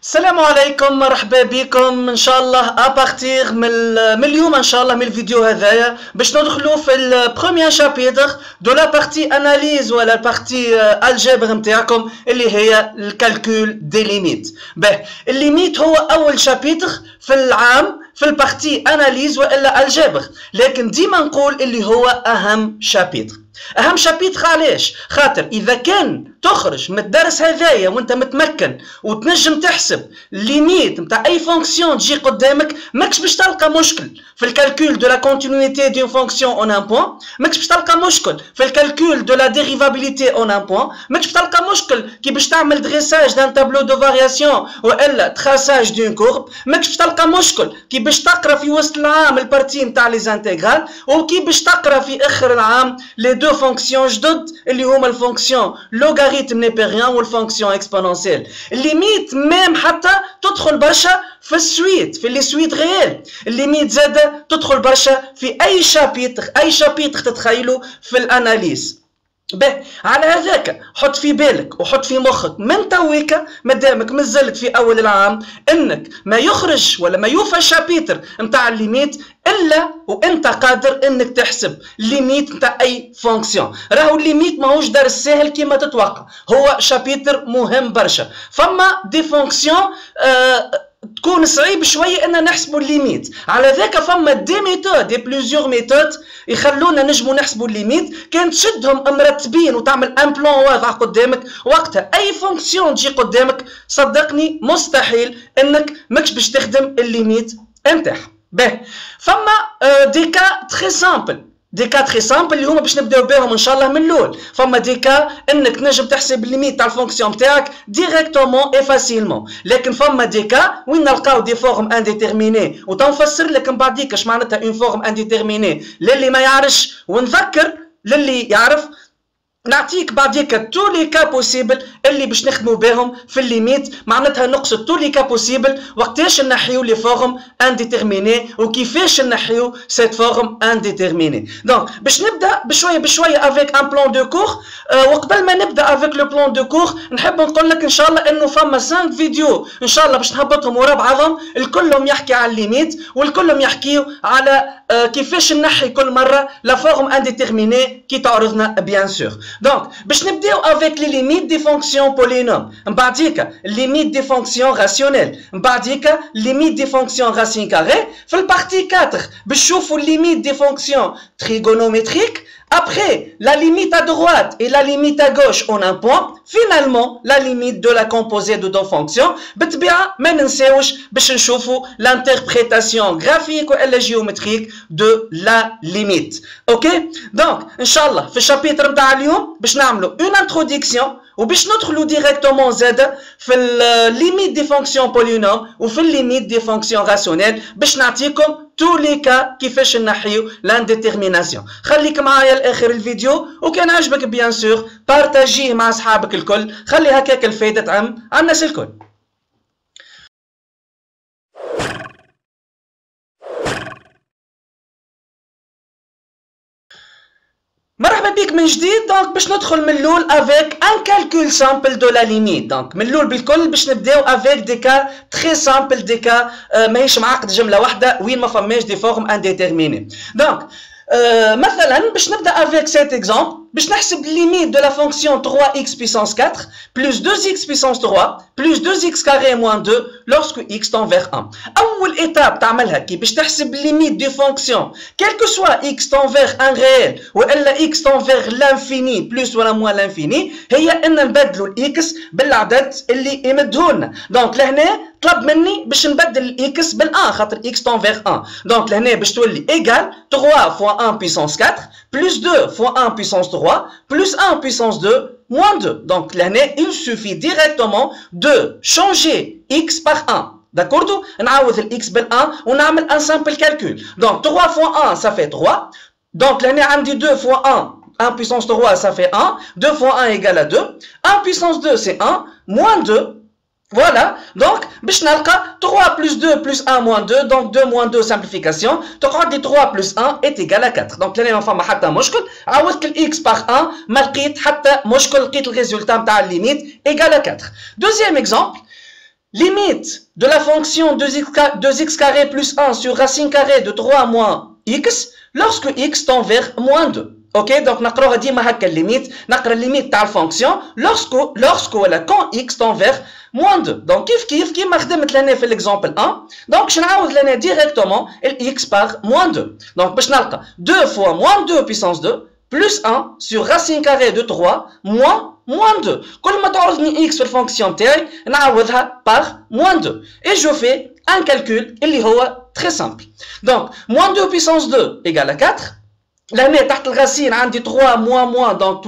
السلام عليكم، مرحبا بكم ان شاء الله. ابارتيغ من اليوم ان شاء الله من الفيديو هذايا باش ندخلوا في البروميير شابيتر دو لا بارتي اناليز ولا البارتي الجبر نتاعكم اللي هي الكالكول دي ليميت. به الليميت هو اول شابيتر في العام في البارتي اناليز والا الجبر، لكن ديما نقول اللي هو اهم شابيتر. اهم شابيتر علاش؟ خاطر اذا كان تخرج من الدرس هذايا وانت متمكن وتنجم تحسب ليميت نتاع اي فونكسيون تجي قدامك، ماكش باش تلقى مشكل في الكالكول دو لا كونتينيتي دون فونكسيون اون ان بوين، ماكش باش تلقى مشكل في الكالكول دو لا ديريفابيليتي اون ان بوين، ماكش باش تلقى مشكل كي باش تعمل دريساج دان تابلو دو فارياسيون والا تراساج دون كورب، ماكش باش تلقى مشكل كي باش تقرا في وسط العام البارتي نتاع لي زانتيغرال، وكي باش تقرا في اخر العام لي دو فونكسيون جدد اللي هما الفونكسيون لوغاريتم نيبيريان والفونكسيون اكسبونونسيال. الليميت ميم حتى تدخل برشا في السويت، في لي سويت غيال. الليميت زاده تدخل برشا في اي شابيتر تتخيلوا في الاناليز. به على هذاك حط في بالك وحط في مخك من تويكا مادامك مازلت في اول العام انك ما يخرج ولا ما يوفى شابيتر نتاع الليميت الا وانت قادر انك تحسب ليميت نتاع اي فونكسيون. راهو الليميت ماهوش درس سهل كيما تتوقع، هو شابيتر مهم برشا. فما دي فونكسيون تكون صعيب شويه ان نحسبوا الليميت، على ذاك فما دي ميثود دي بليزيور ميثود يخلونا نجموا نحسبوا الليميت. كان تشدهم مرتبين وتعمل ان بلان واضح قدامك، وقتها اي فونكسيون تجي قدامك صدقني مستحيل انك ماكش باش تخدم الليميت نتاعها. باهي فما دي كا تري سامبل، دي كا تري سامبل اللي هما باش نبداو بهم ان شاء الله من الاول. فما دي كا انك تنجم تحسب الليميت تاع الفونكسيون تاعك ديريكتومون اي فاسيلمون، لكن فما دي كا وين نلقاو دي فورم انديتيرميني، وتنفسر لك من بعديك اش معناتها اون فورم انديتيرميني للي ما يعرفش، ونذكر للي يعرف نعطيك بعديك تو لي كا بوسيبل اللي باش نخدموا بهم في الليميت. معناتها نقصد تو لي كا بوسيبل وقتاش نحيو لي فورم انديتيرميني وكيفاش نحيو سيت فورم انديتيرميني. دونك باش نبدا بشويه افيك ان بلان دو كور. وقبل ما نبدا افيك لو بلان دو كور نحب نقول لك ان شاء الله انه فما 5 فيديو ان شاء الله باش نهبطهم ورا بعضهم، الكلهم يحكي على الليميت والكلهم يحكيو على كيفاش نحي كل مره لا فورم انديتيرميني كي تعرضنا بيان سور. Donc, باش نبداو avec les limites des fonctions polynômes. من بعديك limite des fonctions rationnelles. من بعديك limite des fonctions racine carrée. في البارتي 4 باش نشوفوا limite des fonctions trigonométriques. Après, la limite à droite et la limite à gauche en un point. Finalement, la limite de la composée de deux fonctions. بالطبيعة ما ننساوش باش نشوفوا l'interprétation graphique ou géométrique de la limite. Ok? Donc, إن شاء الله في الشابيتر نتاع اليوم باش نعملوا une introduction وباش ندخلوا ديريكتومون زاده في الليميت دي فونكسيون بولينوم وفي الليميت دي فونكسيون راسيونيل باش نعطيكم تو لي كا كيفاش نحيو لانديتيرميناسيون. خليك معايا لاخر الفيديو، وكان عجبك بيان سور بارتاجيه مع اصحابك الكل، خلي هكاك الفايده تعم على الناس الكل. مرحبا بك من جديد. دونك باش ندخل من الاول افيك ان كالكول سامبل دو لا ليميت. دونك من الاول بالكل باش نبداو افيك دي كا تري سامبل، دي كا ماهيش معقد جمله واحده وين ما فماش دي فورم انديتيرميني. دونك مثلا باش نبدا افيك سيت اكزامبل باش نحسب ليميت دو لا فونكسيون 3x puissance 4 plus 2x puissance 3 plus 2x carré moins 2 lorsque x tend vers 1. اول ايتاب تعملها كي باش تحسب ليميت دي فونكسيون quel que soit x tend vers un réel والا x tend vers l'infini plus ولا moins l'infini، هي ان نبدلوا الاكس بالعدد اللي يمدهولنا. دونك لهنا طلب مني باش نبدل الاكس بالان خاطر x tend vers 1. دونك لهنا باش تولي ايغال 3 fois 1 puissance 4 plus 2 fois 1 puissance 3 plus 1 puissance 2 moins 2. Donc là, il suffit directement de changer x par 1. D'accord? On a x par 1, on a un simple calcul. Donc 3 fois 1, ça fait 3. Donc là, on a 2 fois 1 puissance 3, ça fait 1. 2 fois 1 égale à 2. 1 puissance 2, c'est 1. Moins 2. Voilà, donc, باش نلقى 3 plus 2 plus 1 moins 2, donc 2 moins 2 simplification, تقعد لي 3 plus 1 est égal à 4. Donc لأن ما فما حتى مشكل، عوضت ال x par 1 ما لقيت حتى مشكل، لقيت الريزولتا نتاع الليميت égal à 4. Deuxième exemple, limite de la fonction 2x carré plus 1 sur racine carrée de 3 moins x lorsque x tend vers moins 2. Ok, donc نقراوها ديما هكا الليميت، نقرا الليميت تاع الفونكسيون lorsque ولا quand x tend vers moins 2. donc كيما خدمت لنا في l'exemple 1. donc باش نعاود لنا directement x par moins 2. donc باش نلقى 2 fois moins 2 puissance 2 plus 1 sur racine carrée de 3 moins 2. كل ما تعرضني x في الفونكسيون تاعي نعوضها par moins 2. et je fais un calcul اللي هو très simple. donc moins 2 puissance 2 égale à 4. لهنا تحت الغسيل عندي 3 moins donc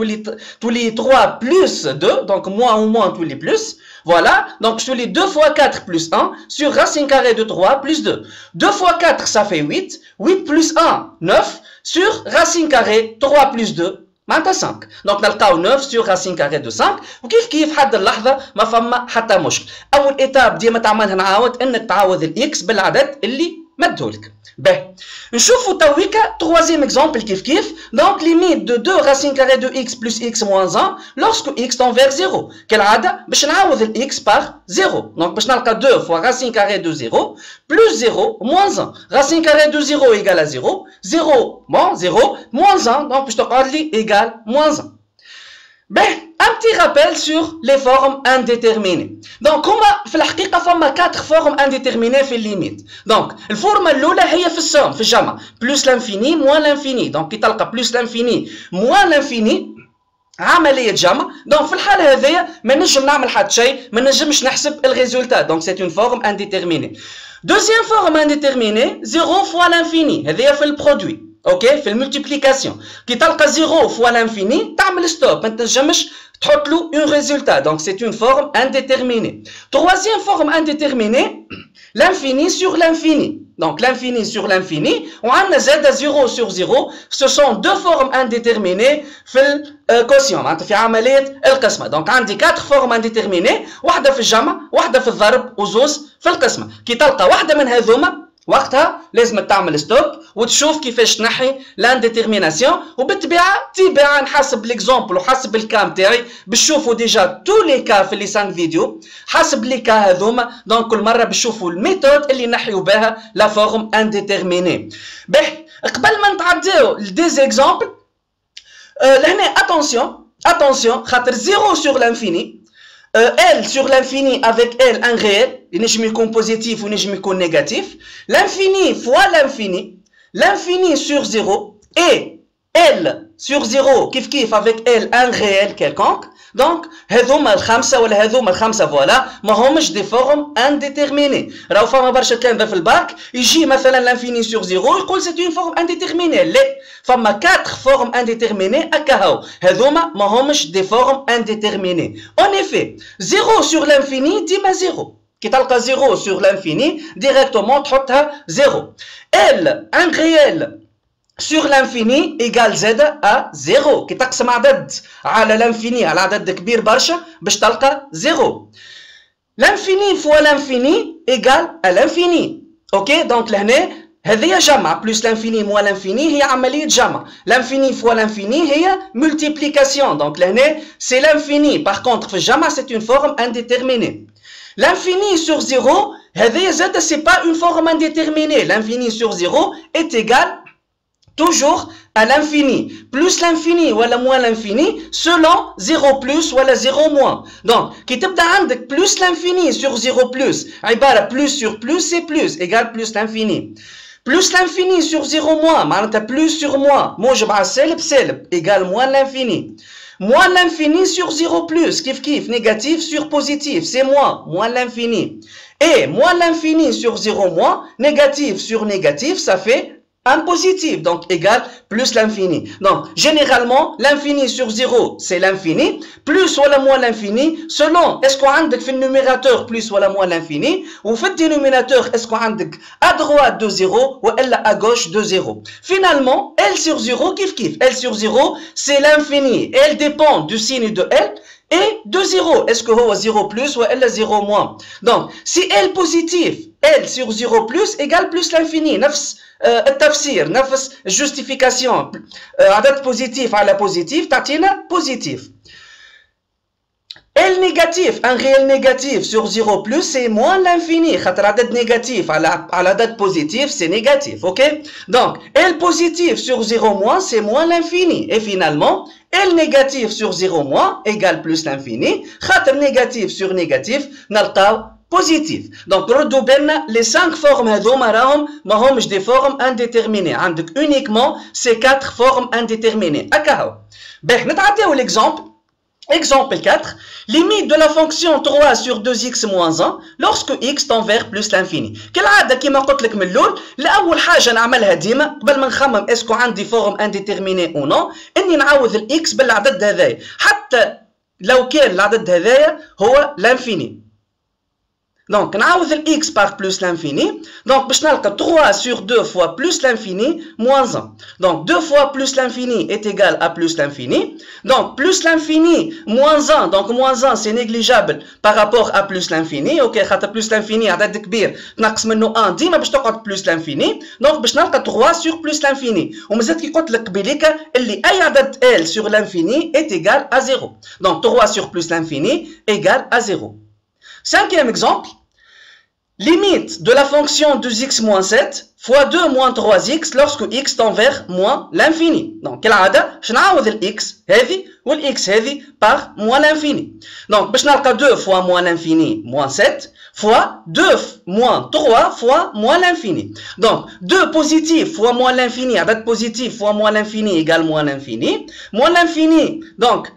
تولي 3 plus 2 donc moins تولي plus. voilà donc je تولي 2 fois 4 plus 1 sur racine carrée de 3 plus 2. 2 fois 4 ça fait 8. 8 plus 1 9 sur racine carrée 3 plus 2 معناتها 5. donc نلقاو 9 sur racine carrée de 5. وكيف حد اللحظه ما فما حتى مشكل. اول ايتاب ديما تعملها نعاود انك تعوض الاكس بالعدد اللي مدهولك. باهي نشوفوا تويكا troisième exemple كيف donc limite de 2 racine carrée de x plus x moins 1 lorsque x tend vers 0. كالعاده باش نعوض الاكس par 0. donc باش نلقى 2 fois racine carrée de 0 plus 0 moins 1. racine carrée de 0 égale à 0. 0 bon 0 moins 1 donc باش تقعد لي égale moins 1. Ben, un petit rappel sur les formes indéterminées. Donc, في الحقيقة فما 4 formes indéterminées في limite. donc, الفورمة الأولى هي في السوم في الجمع plus l'infini moins l'infini. donc كي تلقى plus l'infini moins l'infini عملية جمع. donc في الحالة هذيا ما نجم نعمل حتى شيء، ما نجمش نحسب الريزولتا. donc c'est une forme indéterminée. deuxième forme indéterminée 0 fois l'infini هذيا في البرودوي. اوكي في الملتيبليكاسيون كي تلقى 0 فوا لانفيني تعمل ستوب ما تنجمش تحط له اون ريزولتا. دونك سي اون فورم انديتيرميني. troisième forme indéterminée l'infini sur l'infini. donc l'infini sur l'infini وعندنا زاد 0 sur 0. ce sont deux formes indéterminées في الكوسيون معناتها في عمليه القسمه. donc عندي 4 formes indéterminées، واحده في الجمع واحده في الضرب وزوز في القسمه. كي تلقى واحده من هذوما وقتها لازم تعمل ستوب وتشوف كيفاش تنحي لانديتيرميناسيون. وبالطبيعه تباعا نحسب ليكزومبل وحسب الكام تاعي باش تشوفوا ديجا تو لي كا في لي 5 فيديو حسب لي كا هذوما. دونك كل مره باش تشوفوا الميثود اللي نحيو بها لا فورم انديتيرميني. باهي قبل ما نتعداو لدي زيكزامبل لهنا اتونسيون خاطر 0 sur l'infini L sur l'infini avec L un réel, il n'est positif ou n'est négatif. L'infini fois l'infini sur 0 et L sur 0 kif avec L un réel quelconque. donc هذوما الخمسه ولا هذوما الخمسه فوالا ما همش دي فورم انديتيرميني. راهو فما برشا كلام في الباك يجي مثلا لانفيني سور 0 يقول سي اون فورم انديتيرميني. لا فما 4 فورم انديتيرميني هكاهو هذوما ما همش دي فورم انديتيرميني. اون افي 0 سور لانفيني ديما 0. كي تلقى 0 سور لانفيني ديريكتومون تحطها 0. ال ان ريال sur l'infini égale z à 0. كي تقسم عدد على l'infini على عدد كبير برشا باش تلقى 0. l'infini fois l'infini égale à l'infini. اوكي دونك لهنا هذه جمع plus l'infini moins l'infini هي عملية جمع. l'infini fois l'infini هي multiplication. donc لهنا c'est l'infini. par contre في الجمع c'est une forme indéterminée. l'infini sur 0 هذه زاد c'est pas une forme indéterminée. l'infini sur 0 est égal toujours à l'infini. plus l'infini ou moins l'infini selon 0 plus ou 0 moins. donc qui تبدا عندك plus l'infini sur 0 plus عبارة plus sur plus c'est plus égale plus l'infini. plus l'infini sur 0 moins معناتها plus sur moins موجب على السالب سالب égale moins l'infini. moins l'infini sur 0 plus كيف négatif sur positif c'est moins l'infini. et moins l'infini sur 0 moins négatif sur négatif ça fait un positif, donc égal plus l'infini. donc généralement l'infini sur 0 c'est l'infini plus ou moins l'infini selon est-ce qu'on a في النوميراتور plus ou moins l'infini ou في dénominateur est-ce qu'on a à droite de 0 ou à gauche de 0. finalement L sur 0 kif L sur 0 c'est l'infini. Elle dépend du signe de L et de 0. est-ce que هو 0 plus ou 0 moins. donc si L positif L sur 0 plus égale plus l'infini. نفس التفسير نفس الجوستيفيكاسيون. عدد بوزيتيف على بوزيتيف تعطينا بوزيتيف. L négatif négatif, un réel négatif sur 0 plus, c'est moins l'infini. خاطر عدد négatif على date positive, c'est négatif, ok? Donc, L positif sur 0 moins, c'est moins l'infini. Et finalement, L négatif sur 0 moins égale plus l'infini. خاطر négatif sur négatif, نلقاو positif. Donc, ردوا بالنا les 5 formes هذوما راهم ماهمش des formes indéterminées. عندك uniquement ces 4 formes indéterminées. هكا باهي نتعداو l'exemple. Exemple 4, limite de la fonction 3 sur 2x moins 1 lorsque x tend vers plus l'infini. كالعادة كيما قلت لك من الأول، لأول حاجة نعملها ديما قبل ما نخمم اسكو عندي فورم انديتيرميني أو نو، إني نعوض الإكس بالعدد هذايا، حتى لو كان العدد هذايا هو l'infini. Donc, نعوض الx par plus l'infini. Donc, باش نلقى 3 sur 2 fois plus l'infini moins 1. Donc, 2 fois plus l'infini est égal à plus l'infini. Donc, plus l'infini moins 1. Donc, moins 1 c'est négligeable par rapport à plus l'infini. Ok, خاطر plus l'infini عدد كبير تنقص منه 1 ديما باش تقعد plus l'infini. Donc, باش نلقى 3 sur plus l'infini. ومازال كي قلت لك قبيليكا اللي أي عدد L sur l'infini est égal à 0. Donc, 3 sur plus l'infini égale à 0. Cinquième exemple, limite de la fonction 2x moins 7 fois 2 moins 3x lorsque x tend vers moins l'infini. Donc, كالعادة باش نعوض الx هذه والx هذه par moins l'infini. Donc, باش نلقى 2 fois moins l'infini moins 7 fois 2 moins 3 fois moins l'infini. Donc, 2 positif fois moins l'infini, عدد positif fois moins l'infini égale moins l'infini. Moins l'infini, donc,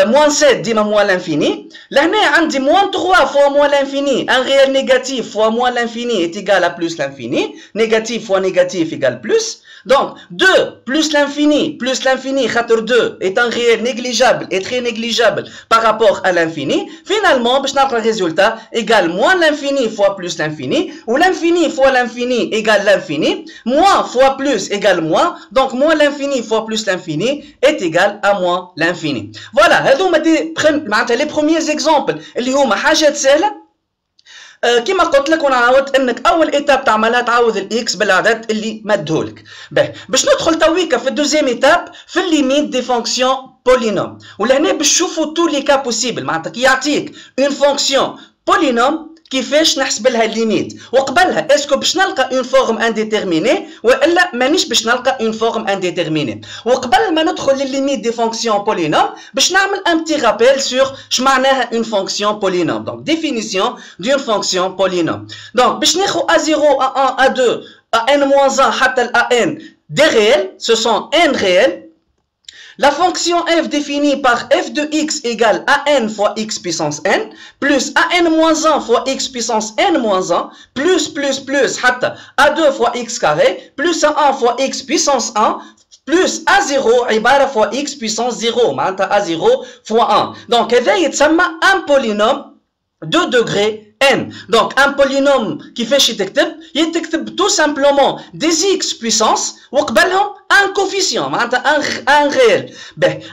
moins 7 ديما moins l'infini. لهنا عندي moins 3 fois moins l'infini. Un réel négatif fois moins l'infini est égal à plus l'infini. Négatif fois négatif égale plus. Donc, 2 plus l'infini, خاطر 2 est un réel négligeable et très négligeable par rapport à l'infini. Finalement, باش نلقى le résultat égale moins l'infini fois plus l'infini, ou l'infini fois l'infini égale l'infini, moins fois plus égale moins, donc moins l'infini fois plus l'infini est égal à moins l'infini. Voilà, هذوما les premiers exemples اللي هما حاجات سهلة. كما قلت لك ونعاود انك اول ايتاب تعملها تعوض الاكس بالعدد اللي مدهولك. باش ندخل تويكا في الدوزيام ايتاب في الليميت دي فونكسيون بولينوم، ولهنا باش تشوفوا تو لي كا بوسيبل. معناتها كي يعطيك اون فونكسيون بولينوم كيفاش نحسب لها الليميت، وقبلها اسكو باش نلقى اون فورم انديتيرميني والا مانيش باش نلقى اون فورم انديتيرميني. وقبل ما ندخل للليميت دي فونكسيون بولينوم باش نعمل ان بتي رابيل سور اش معناها اون فونكسيون بولينوم. دونك ديفينيسيون دون فونكسيون بولينوم. دونك باش ناخذ A0 A1 A2 AN-1 حتى ال AN des réels, ce sont n réels. La fonction f définie par f de x égale an fois x puissance n plus an-1 fois x puissance n-1 plus حتى a2 fois x carré plus a1 fois x puissance 1 plus a0 عبارة fois x puissance 0 معناتها a0 fois 1. Donc هذا يتسمى un polynôme de degré n. Donc un polynôme كيفاش يتكتب tout simplement des x puissance وقبلهم un coefficient معناتها un réel.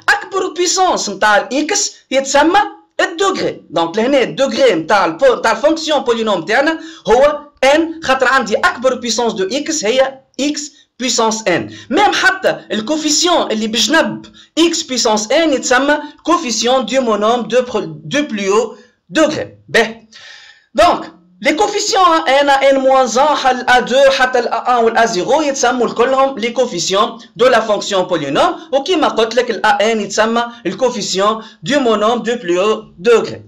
أكبر puissance نتاع الاكس يتسمى الدوغري. دونك لهنا الدوغري نتاع الفونكسيون بولينوم تاعنا هو n خاطر عندي أكبر puissance de x هي x puissance n. Même حتى الكوفيسيون اللي بجنب x puissance n يتسمى coefficient du monôme de plus haut degré. Donc, les coefficients n, n-1, a2, a1 ou a0 يتسموا الكلهم les coefficients de la fonction polynôme. وكما قلت لك an يتسمى le coefficient du monôme de plus haut degré.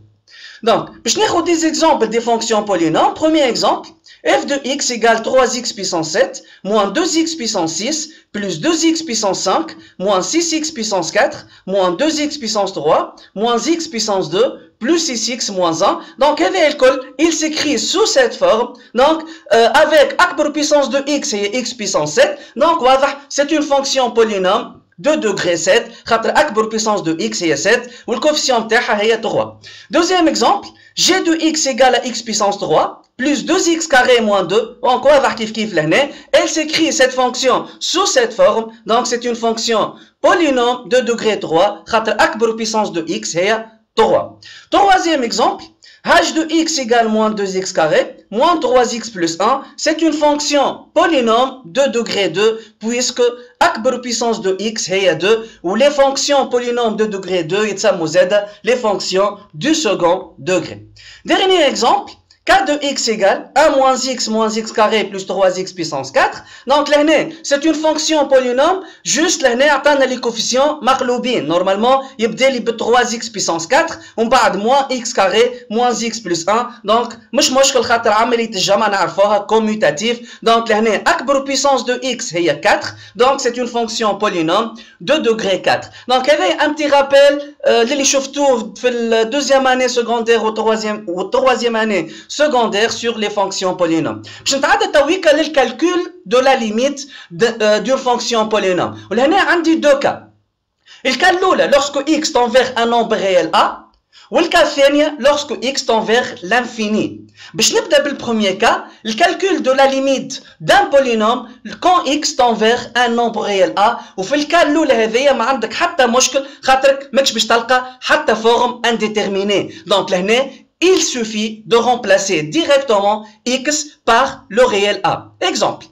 Donc, je vais vous des exemples des fonctions polynômes. Premier exemple, f de x égale 3x puissance 7 moins 2x puissance 6 plus 2x puissance 5 moins 6x puissance 4 moins 2x puissance 3 moins x puissance 2 plus 6x moins 1. Donc, il s'écrit sous cette forme. Donc, avec akbar puissance de x et x puissance 7. Donc, c'est une fonction polynôme de degré 7, خاطر أكبر puissance de x هي 7 والcoefficient تاعها هي 3. Deuxième exemple, g de x égale à x puissance 3 plus 2x carré moins 2. Donc, واضح كيف لهنا. Elle s'écrit cette fonction sous cette forme. Donc, c'est une fonction polynôme de degré 3 خاطر أكبر puissance de x هي 3. Troisième exemple, h de x égale moins 2x carré, moins 3x plus 1, c'est une fonction polynôme de degré 2, puisque أكبر puissance de x هي 2, ou les fonctions polynômes de degré 2 يتسموا زادة les fonctions du second degré. Dernier exemple, k de x égale 1 moins x carré plus 3x puissance 4. Donc là, c'est une fonction polynôme, juste là, on a les coefficients مقلوبين. Normalement, يبدأ لي ب 3x puissance 4 ومن بعد moins x carré moins x plus 1. Donc مش مشكل خاطر عملية الجمع نعرفوها commutatif. Donc là, أكبر puissance de x هي 4. Donc c'est une fonction polynôme de degré 4. Donc هذا un petit rappel اللي شفتوه في الدوزيام année secondaire ou troisième année secondaire sur les fonctions polynômes. Je vais vous le calcul de la limite d'une fonction polynôme. On a deux cas. Le cas lorsque x tend vers un nombre réel a, ou le cas lorsque x tend vers l'infini. Je vais vous le premier cas, le calcul de la limite d'un polynôme quand x tend vers un nombre réel a, ou في الكا الأولى هذيا ما عندك حتى مشكل خاطرك ماكش باش تلقى حتى forme indéterminée. Donc لهنا il suffit de remplacer directement x par le réel a. Exemple,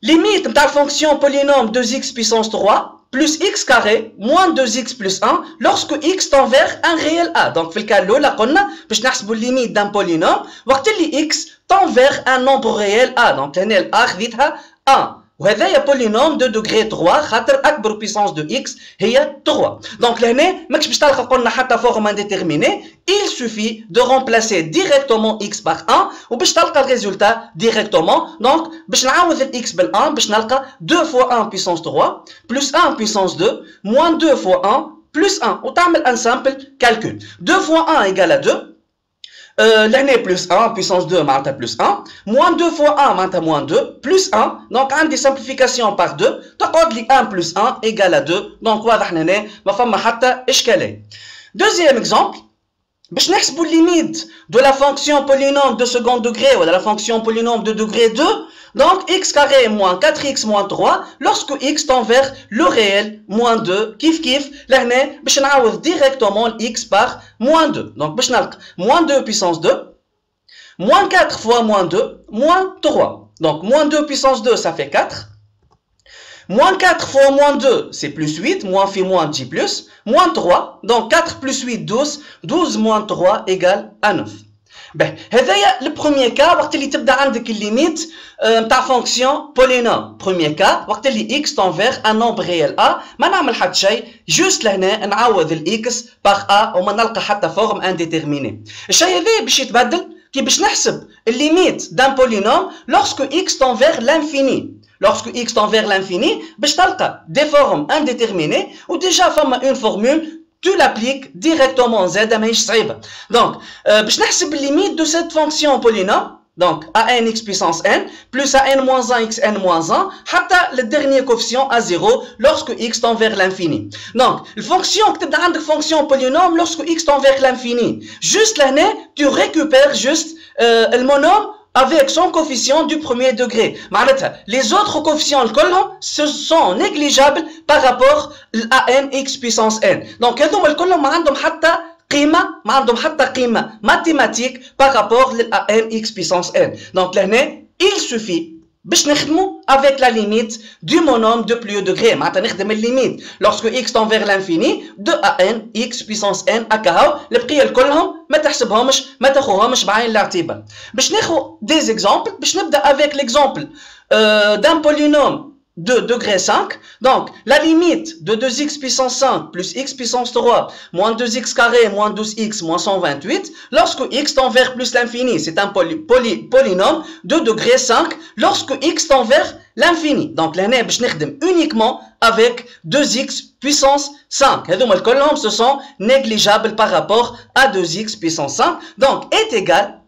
limite de la fonction polynôme 2x puissance 3 plus x carré moins 2x plus 1 lorsque x tend vers un réel a. Donc, في الكا الأولى قلنا باش نحسبوا limite d'un polynôme وقت اللي x tend vers un nombre réel a. Donc, هنا الأ خذيتها 1. وهذا polynôme de degré 3 خاطر أكبر puissance de x هي 3. Donc لهنا ماكش باش تلقى قلنا حتى forme indéterminée. Il suffit de remplacer directement x par 1 وباش تلقى الريزولtat directement. Donc باش نعوض x بال 1 باش نلقى 2 fois 1 puissance 3 plus 1 puissance 2 moins 2 fois 1 plus 1 وتعمل un simple calcul. 2 fois 1 égale à 2. L'année plus 1, puissance 2, ma'ata plus 1, moins 2 fois 1, ma'ata moins 2, plus 1, donc on a des simplifications par 2, donc 1 plus 1 égale à 2, donc واضح هنا ما فما حتى إشكالية. Deuxième exemple, باش نحسبوا limite de la fonction polynôme de second degré ou de la fonction polynôme de degré 2, donc x carré moins 4x moins 3 lorsque x tend vers le réel moins 2 كيف كيف لهنا باش نعوض directement x par moins 2. Donc باش نلقى moins 2 puissance 2 moins 4 fois moins 2 moins 3. Donc moins 2 puissance 2 ça fait 4. Moins 4 fois moins 2, c'est plus 8, moins fait moins dit plus, moins 3, donc 4 plus 8, 12, 12 moins 3 égale à 9. Ben, c'est le premier cas, quand il y a une limite ta fonction polynôme. Premier cas, quand il y a x tend vers un nombre réel a, ما نعمل حتى شيء, juste لهنا نعوض x par a وما نلقى حتى forme indéterminée. الشيء هذا باش يتبدل كي باش نحسب limite d'un polynôme lorsque x tend vers l'infini. Lorsque x tend vers l'infini, باش تلقى des formes indéterminées ou déjà فما une formule tu l'appliques directement z ماهيش صعيبه. Donc باش نحسب limite de cette fonction polynôme, donc a(n(x) puissance n plus a(n-1) xn-1 حتى le dernier coefficient à 0 lorsque x tend vers l'infini. Donc la fonction que تبدا عندك fonction polynôme lorsque x tend vers l'infini. Juste là tu récupères juste le monôme avec son coefficient du premier degré. Les autres coefficients ce sont négligeables par rapport à n(x) puissance n. Donc هذوما الكلهم ما عندهم حتى قيمة mathématique par rapport à n(x) puissance n. Donc لهنا il suffit باش نخدمو avec la limite du monôme de plus haut degré. معناتها نخدم limite lorsque x tend vers l'infini de an x puissance n هكا البقية الكلهم ما تحسبهمش ما تاخوهمش بعين الاعتبار. باش ناخو des exemples باش نبدا avec l'exemple d'un polynôme de degré 5. Donc la limite de 2x puissance 5 plus x puissance 3 moins 2x carré moins 12x moins 128 lorsque x tend vers plus l'infini, c'est un polynôme de degré 5 lorsque x tend vers l'infini. Donc là باش نخدم uniquement avec 2x puissance 5. هذوما الكلهم ce sont négligeables par rapport à 2x puissance 5. Donc est égal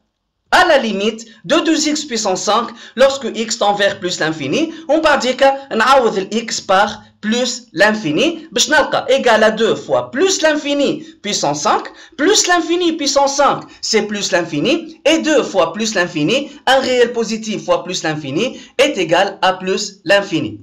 à la limite de 2x puissance 5 lorsque x tend vers plus l'infini. On va dire que نعوض x par plus l'infini باش نلقى égal à 2 fois plus l'infini puissance 5 plus l'infini puissance 5 c'est plus l'infini et 2 fois plus l'infini, un réel positif fois plus l'infini est égal à plus l'infini.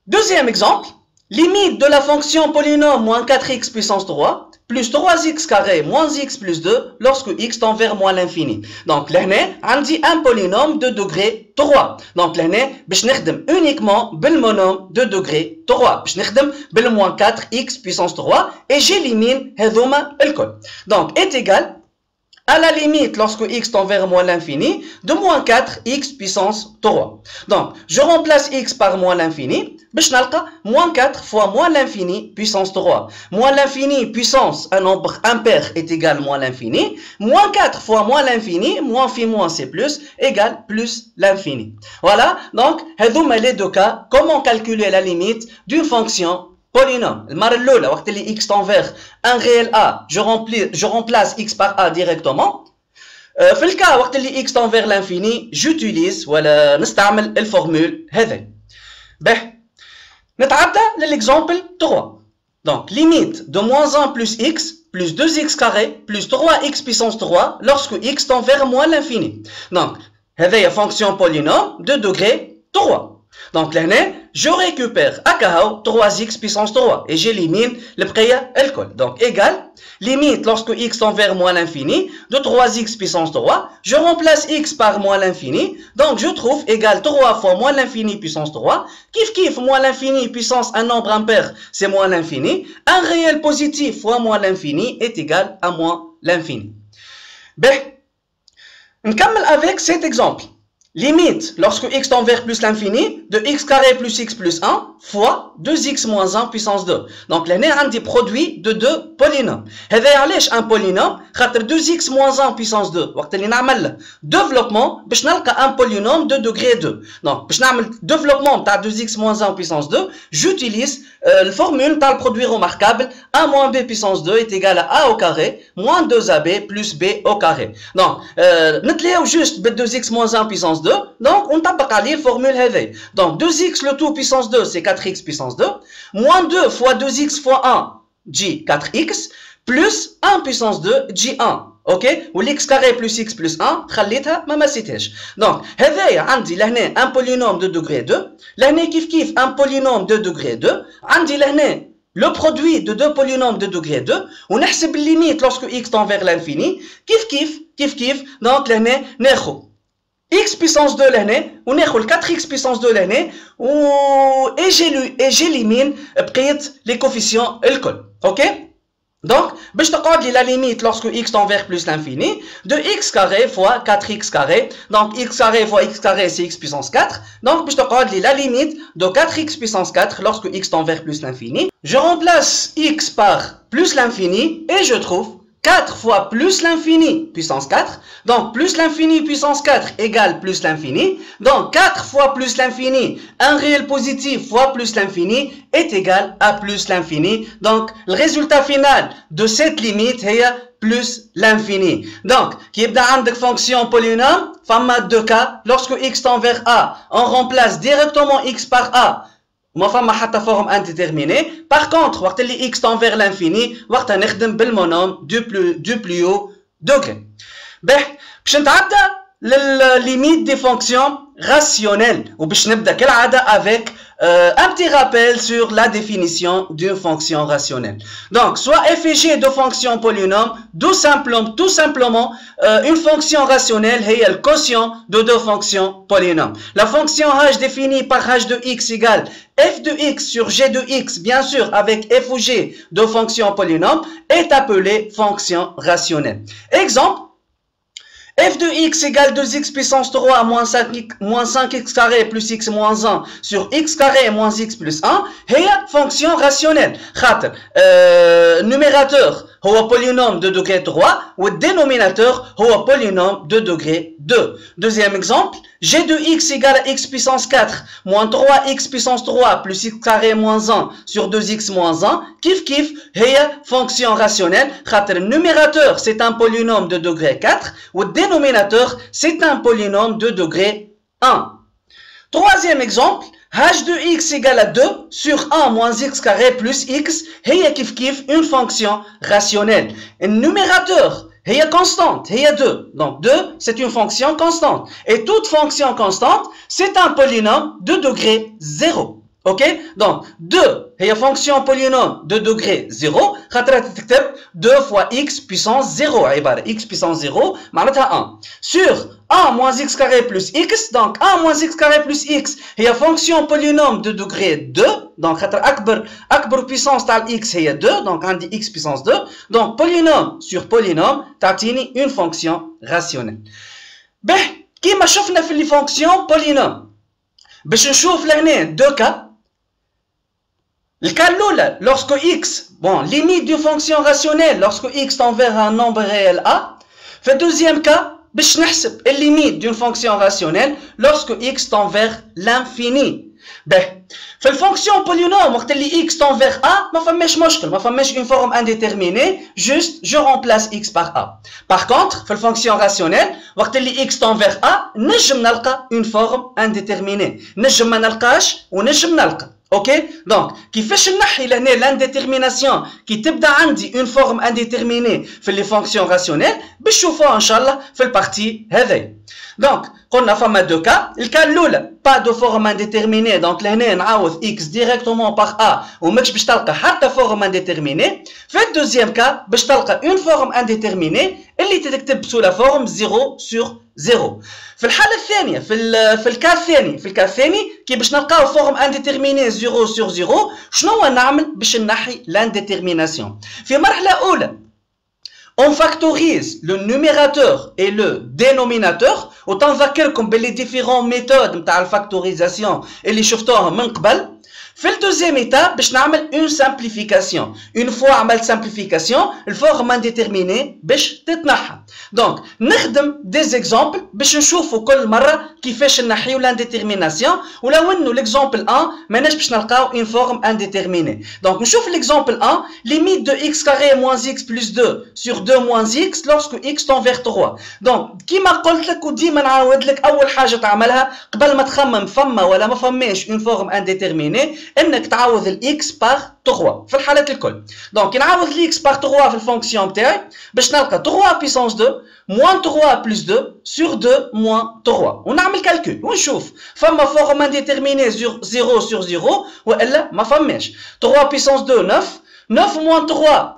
Deuxième exemple, limite de la fonction polynôme moins 4x puissance 3 plus 3x carré moins x plus 2 lorsque x tend vers moins l'infini. Donc là, on dit un polynôme de degré 3. Donc là, je vais uniquement le monôme de degré 3. Je vais le moins 4x puissance 3 et j'élimine le col. Donc est égal à la limite, lorsque x tend vers moins l'infini, de moins 4x puissance 3. Donc, je remplace x par moins l'infini, moins 4 fois moins l'infini puissance 3. Moins l'infini puissance un nombre impair est égal à moins l'infini. Moins 4 fois moins l'infini, moins phi moins c plus, égale plus l'infini. Voilà, donc, les deux cas, comment calculer la limite d'une fonction polynôme. Le quand x tend vers un réel a, je remplace x par a directement. في الكا وقت اللي x tend vers l'infini, j'utilise ولا نستعمل الفورمule هذه. به نتعدى للexemple 3. Donc limite de moins 1 plus x plus 2x carré plus 3x puissance 3 lorsque x tend vers moins l'infini. Donc هذه fonction polynôme de degré 3. Donc là, je récupère à 3x puissance 3 et j'élimine le prêt alcool. Donc égal, limite lorsque x tend vers moins l'infini de 3x puissance 3, je remplace x par moins l'infini, donc je trouve égal 3 fois moins l'infini puissance 3, kiff moins l'infini puissance un nombre impair, c'est moins l'infini, un réel positif fois moins l'infini est égal à moins l'infini. Ben, on commence avec cet exemple. Limite, lorsque x tend vers plus l'infini, de x carré plus x plus 1 fois 2x moins 1 puissance 2. Donc, là, on a un produit de deux polynômes. C'est un polynôme, 2x moins 1 puissance 2. Donc, on a un développement, pour un polynôme de degré 2. Donc, pour un développement de 2x moins 1 puissance 2, j'utilise la formule de produit remarquable, 1 moins b puissance 2 est égal à a au carré, moins 2ab plus b au carré. Donc, nous juste 2x moins 1 puissance 2. Donc, on tape à la formule heavy. Donc, 2x le tout puissance 2, c'est 4x puissance 2. Moins 2 fois 2x fois 1, j 4x. Plus 1 puissance 2, j1. Ok? Ou l'x carré plus x plus 1, خليتها ما مسيتهاش. Donc, هذايا عندي لهنا un polynôme de degré 2. لهنا كيف un polynôme de degré 2. عندي لهنا le produit de deux polynômes de degré 2. On نحسب la limite lorsque x tend vers l'infini. كيف. Donc, لهنا ناخذ x puissance 2 l'année, on a 4x puissance 2 l'année, et j'élimine les coefficients alcool. Ok? Donc, je te la limite lorsque x tend vers plus l'infini de x carré fois 4x carré. Donc, x carré fois x carré, c'est x puissance 4. Donc, je te la limite de 4x puissance 4 lorsque x tend vers plus l'infini. Je remplace x par plus l'infini et je trouve 4 fois plus l'infini puissance 4. Donc, plus l'infini puissance 4 égale plus l'infini. Donc, 4 fois plus l'infini, un réel positif fois plus l'infini est égal à plus l'infini. Donc, le résultat final de cette limite est plus l'infini. Donc, qui est dans une fonction polynôme, format 2 cas, lorsque x tend vers a, on remplace directement x par a. ما فما حتى forme indéterminée. Par contre, وقت اللي x tend vers l'infini, وقتها نخدم بالمونوم du plus haut degré. باش نتعدى للlimite des fonctions rationnelles وباش نبدا كالعادة avec un petit rappel sur la définition d'une fonction rationnelle. Donc, soit f et g de fonctions polynômes, tout simplement, une fonction rationnelle est le quotient de deux fonctions polynômes. La fonction h définie par h de x égale f de x sur g de x, bien sûr, avec f ou g de fonctions polynômes, est appelée fonction rationnelle. Exemple, f de x égale 2x puissance 3 moins 5x carré plus x moins 1 sur x carré moins x plus 1 est fonction rationnelle. Numérateur هو polynôme de degré 3 ou dénominateur هو polynôme de degré 2. Deuxième exemple, g de x égale à x puissance 4 moins 3x puissance 3 plus x carré moins 1 sur 2x moins 1 kiff هي fonction rationnelle. Le numérateur c'est un polynôme de degré 4 ou dénominateur c'est un polynôme de degré 1. Troisième exemple, h de x égale à 2 sur 1 moins x carré plus x هي kiff une fonction rationnelle. Le numérateur هي constante, هي 2. Donc 2 c'est une fonction constante. Et toute fonction constante c'est un polynôme de degré 0. Ok, donc 2 هي fonction polynôme de degré 0 خاطر تكتب 2 fois x puissance 0 عبارة x puissance 0 معناتها 1 sur 1 moins x carré plus x donc 1 moins x carré plus x هي fonction polynôme de degré 2 donc خاطر أكبر puissance تاع x هي 2 donc عندي x puissance 2 donc polynôme sur polynôme تعطيني une fonction rationnelle. به كيما شفنا في les fonctions polynôme باش نشوف لهنا 2 cas. Le cas l'oula, lorsque x, bon, limite d'une fonction rationnelle, lorsque x tend vers un nombre réel a. Fait deuxième cas, باش نحسب limite d'une fonction rationnelle, lorsque x tend vers l'infini. Ben, في الفونكسيون polynôme, وقت اللي x tend vers a, ما فماش مشكل, ما فماش une forme indéterminée, juste je remplace x par a. Par contre, في الفونكسيون rationnelle, وقت اللي x tend vers a, نجم نلقى une forme indéterminée. نجم ما نلقاش ونجم نلقى. Ok, donc كيفاش نحي لهنا l'indétermination كي تبدا عندي une forme indéterminée في les fonctions rationnelles باش نشوفوها ان شاء الله في البارتي هذه. donc قلنا فما دو كا، الكا الاولى pas de forme indéterminée donc لهنا نعوض x directement par a وماكش باش تلقى حتى forme indéterminée. في الدوزيام كا باش تلقى une forme indéterminée اللي تكتب sous la forme 0 sur 0. في الحالة الثانية في الكا الثاني كي باش نلقاو فورم انديتيرميني 0 sur 0 شنو نعمل باش نحي لانديتيرميناسيون؟ في مرحلة أولى on factorise le numérateur et le dénominateur وتنذكركم باللي ديفيرون ميثود نتاع الفاكتوريزاسيون اللي شفتوهم من قبل. في الدوزيام ايتاب باش نعمل اون سامبليفيكاسيون. اون فوا عملت سامبليفيكاسيون الفورم انديتيرميني باش تتنحى. دونك نخدم دي زيكزامبل باش نشوفوا كل مره كيفاش نحيو لانديتيرميناسيون ولو انه ليكزامبل 1 ماناش باش نلقاو اون فورم انديتيرميني. دونك نشوف ليكزامبل 1 ليميت دو x carré moins x plus 2 sur 2 moins x lorsque x tend vers 3. دونك كيما قلت لك وديما نعاود لك اول حاجه تعملها قبل ما تخمم فما ولا ما فماش اون فورم انديتيرميني انك تعوض الاكس بار 3 في الحالات الكل. دونك نعوض الاكس بار 3 في الفونكسيون بتاعي باش نلقى 3 بيسونس 2 moins 3 plus 2 sur 2 moins 3 ونعمل كالكول ونشوف فما فورم انديتيرميني 0 sur 0 والا ما فماش. 3 بيسونس 2 9 9 moins 3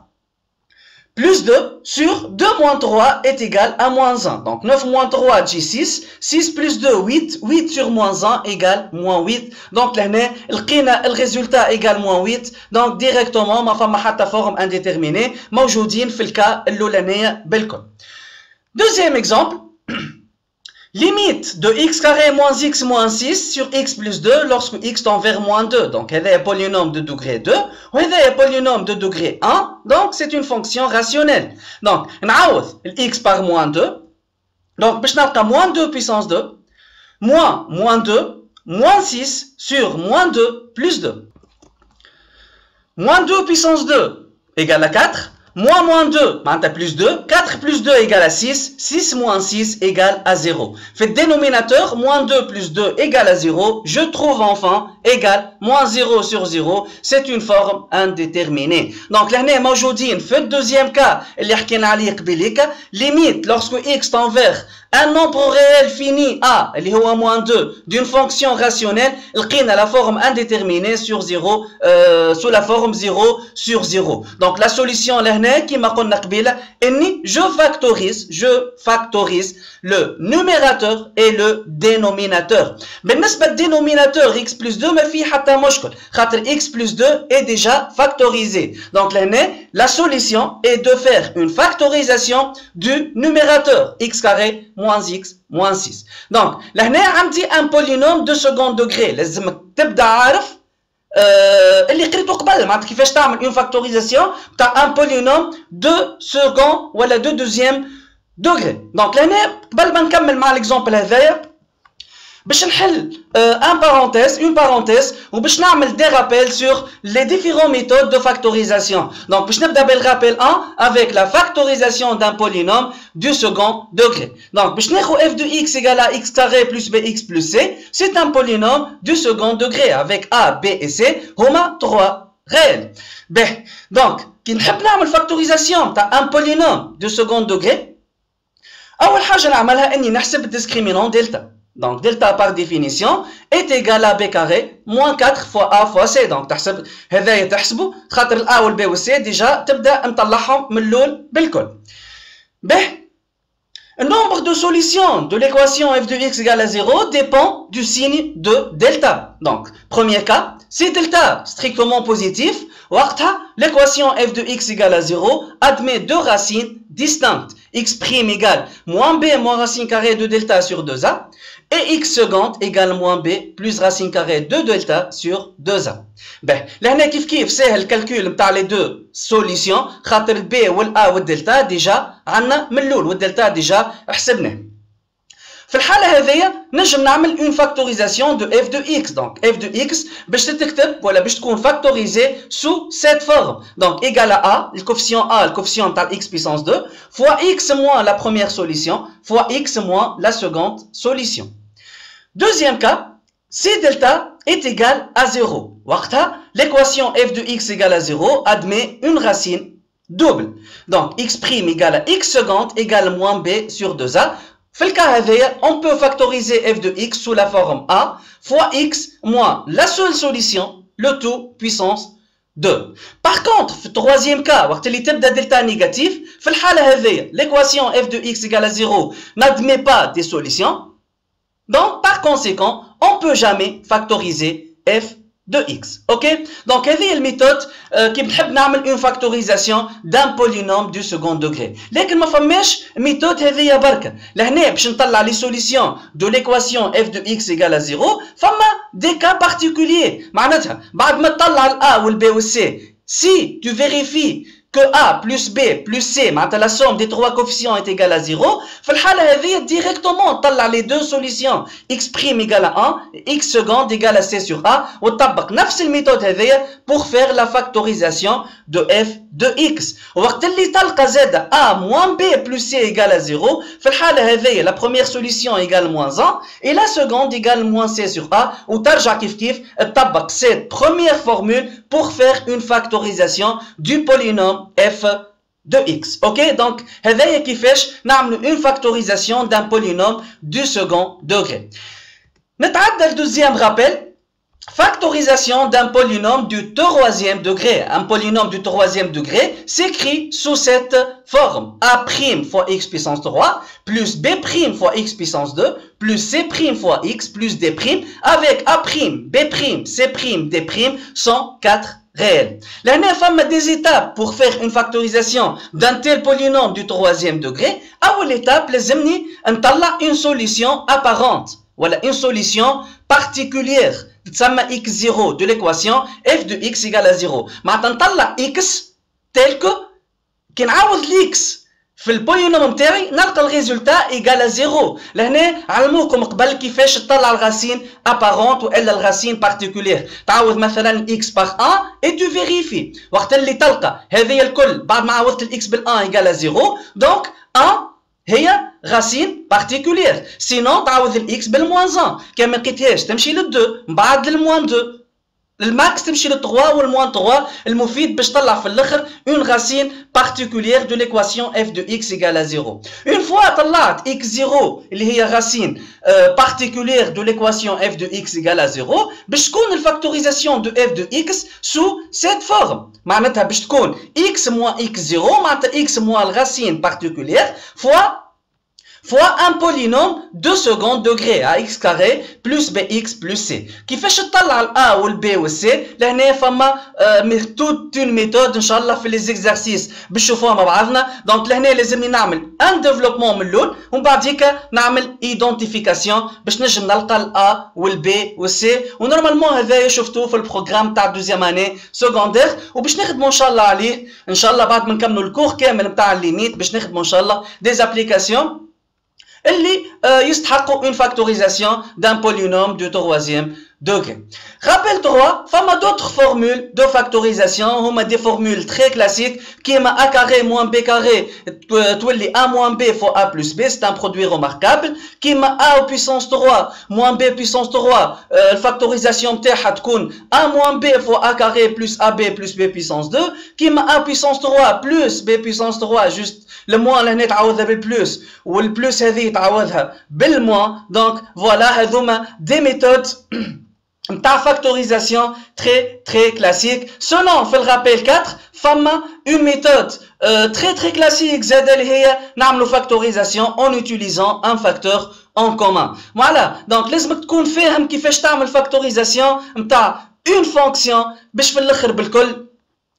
plus 2 sur 2 moins 3 est égal à moins 1. Donc 9 moins 3 dit 6. 6 plus 2, 8. 8 sur moins 1 égale moins 8. Donc là, le résultat égale moins 8. Donc directement, ma femme a forme indéterminée. موجودين في الكا الأولانية بالكل. Deuxième exemple. Limite de x carré moins x moins 6 sur x plus 2 lorsque x tend vers moins 2. Donc, c'est un polynôme de degré 2. Ou c'est un polynôme de degré 1. Donc, c'est une fonction rationnelle. Donc, on a x par moins 2. Donc, je vais moins 2 puissance 2. Moins 2. Moins 6 sur moins 2 plus 2. Moins 2 puissance 2 égale à 4. Moins 2, plus 2, 4 plus 2 égale à 6, 6 moins 6 égale à 0. Fait dénominateur, moins 2 plus 2 égale à 0, je trouve enfin égale moins 0 sur 0, c'est une forme indéterminée. Donc là, on a fait le deuxième cas, limite lorsque x tend vers un nombre réel fini A, اللي هو moins 2, d'une fonction rationnelle, لقينا la forme indéterminée sur 0, sous la forme 0 sur 0. Donc la solution là, كما قلنا قبيلة, إني je factorise le numérateur et le dénominateur. بالنسبة للدينوميناتور x plus 2 ما فيه حتى مشكل, خاطر x plus 2 est déjà factorisé. Donc là, la solution est de faire une factorisation du numérateur x carré moins x moins 6. Donc là عندي un polynôme de second degré. لازم تبدا عارف اللي قريته قبل معناتها كيفاش تعمل une factorisation تاع un polynôme de second ولا de deuxième degré. Donc là قبل ما نكمل مع l'exemple هذايا باش نحل une parenthèse وباش نعمل des rappels sur les différentes méthodes de factorisation. Donc باش نبدا بالrappel 1 avec la factorisation d'un polynôme du second degré. Donc باش ناخذ f de x égale à x carré plus bx plus c, c'est un polynôme du second degré avec a, b et c هما 3 réels. Donc كي نحب نعمل factorisation تاع un polynôme du second degré أول حاجة نعملها إني نحسب الديسكريمينون دلتا. Donc delta par définition est égal à b carré moins 4 fois a fois c. Donc تحسب هذايا تحسبوا خاطر ال a وال b وال c déjà تبدا نطلعهم من الاول بالكل. به le nombre de solutions de l'équation f de x égale à 0 dépend du signe de delta. Donc, premier cas, si delta strictement positif, l'équation f de x égale à 0 admet deux racines distinctes. X' égale moins b moins racine carrée de delta sur 2a et x seconde égale moins b plus racine carrée de delta sur 2a. Ben, là, c'est le calcul de les deux solutions. خاطر b ou a ou delta déjà عنا من الأول و delta déjà حسبناه. في الحالة هذيا نجم نعمل une factorisation de f de x. Donc f de x باش تكتب ولا باش تكون factorisée sous cette forme. Donc égal à a, le coefficient تاع x puissance 2 fois x moins la première solution fois x moins la seconde solution. Deuxième cas, si delta est égal à 0, l'équation f de x égale à 0 admet une racine double. Donc x' égale à x seconde égale moins b sur 2a. Dans le cas on peut factoriser f de x sous la forme a fois x moins la seule solution, le tout puissance 2. Par contre, في troisième cas, وقت اللي تبدا delta négatif, في الحالة هذيا l'équation f de x égale à 0 n'admet pas des solutions. Donc, par conséquent, on ne peut jamais factoriser f de x. Ok? Donc, c'est la méthode qui بنحب نعمل une factorisation d'un polynôme du second degré. لكن ما فماش méthode هذيا بركة. لهنا باش نطلع les solutions de l'équation f de x égale à 0, فما des cas particuliers. معناتها بعد ما تطلع ال a ou le b ou c, si tu vérifies que a plus b plus c, la somme des trois coefficients est égale à 0, في الحالة هذه directement طلع les deux solutions x' égale à 1 et x seconde égale à c sur a وطبق نفس الميثود هذه pour faire la factorisation de f de x. وقت اللي تلقى زاد a moins b plus c égale à 0, في الحالة هذه la première solution égale moins 1 et la seconde égale moins c sur a وترجع كيف تطبق cette première formule pour faire une factorisation du polynôme f de x. Ok, donc هذايا كيفاش نعملوا une factorisation d'un polynôme du second degré. نتعدى le deuxième rappel. Factorisation d'un polynôme du troisième degré. Un polynôme du troisième degré s'écrit sous cette forme. A' fois x puissance 3 plus b' fois x puissance 2 plus c' fois x plus d' avec a', b', c', d' sont 4 réels. Là, il y a des étapes pour faire une factorisation d'un tel polynôme du troisième degré. À l'étape, les amis, on a une solution apparente. Voilà, une solution particulière. x0 de l'équation f de x égale à 0. Maintenant, نطلع x tel que كي نعوض x في البولينوم تاعي نلقى الريزولتا ايغال 0. لهنا علموكم قبل كيفاش تطلع الغاسين ابارونت والا الغاسين بارتيكولير. تعوض مثلا x par 1 et tu vérifies. وقت اللي تلقى هذه الكل بعد ما عوضت الاكس بال 1 ايغال 0 دونك 1 هي racine particulière. Sinon تعوض الاكس بالموان 1 كان ما لقيتهاش تمشي لل 2 من بعد للموان 2 الماكس تمشي لل 3 والموان 3 المفيد باش تطلع في الاخر une racine particulière de l'équation f de x égale à 0. Une fois طلعت x0 اللي هي racine particulière de l'équation f de x égale à 0 باش تكون الفاكتوريزاسيون de f de x sous cette forme. معناتها باش تكون x moins x0 معناتها x moins la racine particulière fois un polynôme de second degré à x carré plus bx plus c. كيفاش تطلع ال a ou le b ou c لهنا فما toute une méthode ان شاء الله في les exercices باش نشوفوها مع بعضنا. دونك لهنا لازمني نعمل un développement من الاول ومن بعديك نعمل identification باش نجم نلقى ال a و ال b و c ونورمالمون هذايا شفتوه في البروغرام تاع دوزيام اني سكوندير وباش نخدموا ان شاء الله عليه ان شاء الله بعد ما نكملوا الكور كامل نتاع الليميت باش نخدموا ان شاء الله des applications اللي يستحقوا une factorisation d'un polynôme du troisième degrés. Rappel 3, fama d'autres formules de factorisation, huma des formules très classiques, qui est a carré moins b carré, tولي a moins b fois a plus b, c'est un produit remarquable, qui est a puissance 3 moins b puissance 3, factorisation تاعها تكون a moins b fois a carré plus ab plus b puissance 2, qui est a puissance 3 plus b puissance 3, juste le moins لهنا تعوضها بالبلس, والبلس هذه تعوضها بالموان. Donc voilà, هذوما des méthodes ta factorisation très classique. Selon fait le rappel 4, fama une méthode très classique, نعملوا factorisation en utilisant un facteur en commun. Voilà, donc لازمك تكون فاهم كيفاش تعمل factorisation نتاع une fonction باش في الاخر بالكل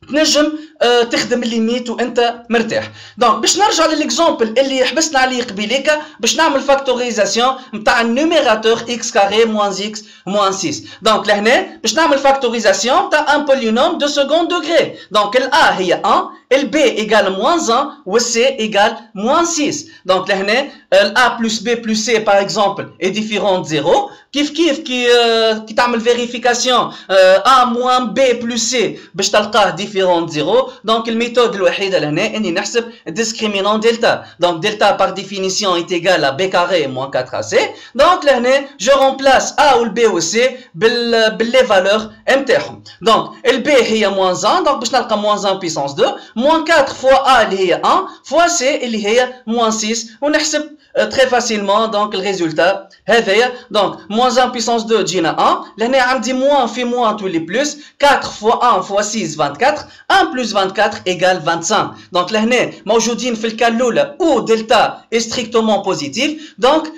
تنجم تخدم الليميت وانت مرتاح. دونك باش نرجع للاكزامبل اللي حبسنا عليه قبيليك باش نعمل فاكتوريزاسيون نتاع النيميراتور x كاري موان x موان 6. دونك لهنا باش نعمل فاكتوريزاسيون نتاع ان بولينوم دو سكوند دوغري. دونك ال a هي 1, ال b ايغال موان 1 وال c ايغال موان 6. دونك لهنا ال a plus b plus c par exemple est différent de 0. كيف كي تعمل فيريفيكاسيون a moins b plus c باش تلقاه différent de 0. Donc la méthode الوحيدة لهنا اني نحسب discriminant delta. Donc delta par définition est égal à b carré moins 4ac. Donc لهنا je remplace a ou b ou c باللي valeurs نتاعهم. Donc ال b هي moins 1, donc باش نلقى moins 1 puissance 2 moins 4 fois a اللي هي 1 fois c اللي هي moins 6 ونحسب très facilement donc le résultat هذايا. donc moins 1 puissance 2 تجينا 1, لهنا عندي moins في moins تولي plus 4 fois 1 fois 6 24, 1 plus 24 égale 25. donc لهنا موجودين في الكال الاولى où delta est strictement positif. donc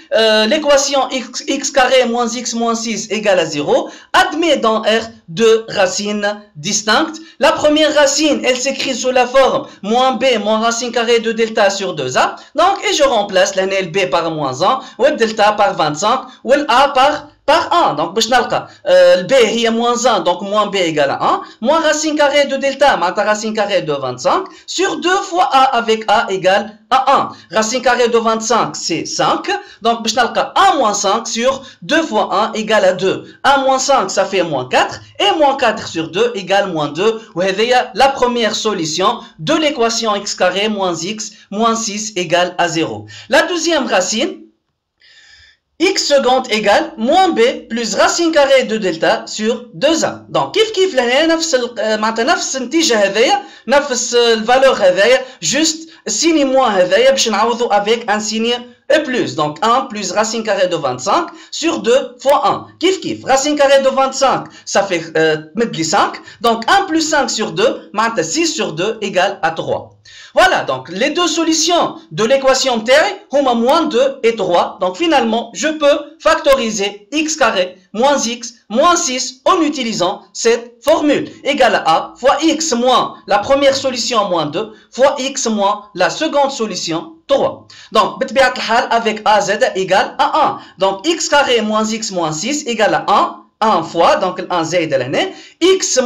l'équation x carré moins x moins 6 égale à 0 admet dans R deux racines distinctes. La première racine elle s'écrit sous la forme moins b moins racine carrée de delta sur 2a. donc et je remplace لهنا ال b par moins 1 ou le delta par 25 ou le a par 1. donc باش نلقى ال b هي moins 1 donc moins b égale à 1 moins racine carrée de delta معناتها racine carrée de 25 sur 2 fois a avec a égale à 1. racine carrée de 25 c'est 5, donc باش نلقى a moins 5 sur 2 fois 1 égale à 2. a moins 5 ça fait moins 4 et moins 4 sur 2 égale moins 2. وهذه la première solution de l'équation x carré moins x moins 6 égale à 0. La deuxième racine x seconde égale moins b plus racine carrée de delta sur 2a. donc كيف لهنا نفس معناتها نفس النتيجه هذايا نفس الفالور هذايا juste السيني موان هذايا باش نعوضوا avec un signe et plus. donc 1 plus racine carrée de 25 sur 2 fois 1. كيف racine carrée de 25 ça fait تمدلي 5, donc 1 plus 5 sur 2 معناتها 6 sur 2 égale à 3. Voilà, donc les deux solutions de l'équation تاعي هما moins 2 et 3. donc finalement je peux factoriser x carré moins x moins 6 en utilisant cette formule égale à a fois x moins la première solution moins 2 fois x moins la seconde solution 3. donc بطبيعة الحال avec a z égale à 1. donc x carré moins x moins 6 égale à 1 fois, donc 1 زايد لهنا x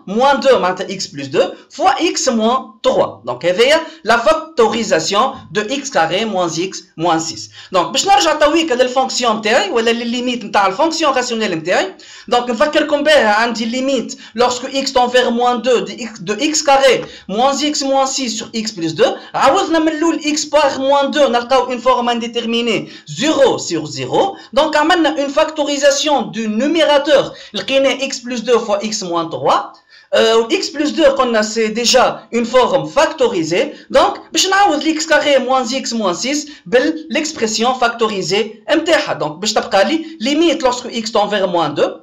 moins 2 معناتها x plus 2 fois x moins 3. donc هذه la factorisation de x carré moins x moins 6. donc باش نرجع تويكا للفونكسيون نتاعي ولا للليميت نتاع الفونكسيون راسيونيل نتاعي. donc نفكركم بها عندي ليميت lorsque x tend vers moins 2 de x carré moins x moins 6 sur x plus 2. عوضنا من الاول x par moins 2 نلقاو une forme indéterminée 0 sur 0. donc عملنا une factorisation du numérateur لقينا x plus 2 fois x moins 3. x plus 2 قلنا c'est déjà une forme factorisée. donc باش نعوض x carré moins x moins 6 بالexpression factorisée نتاعها. donc باش تبقى لي limite lorsque x tend vers moins 2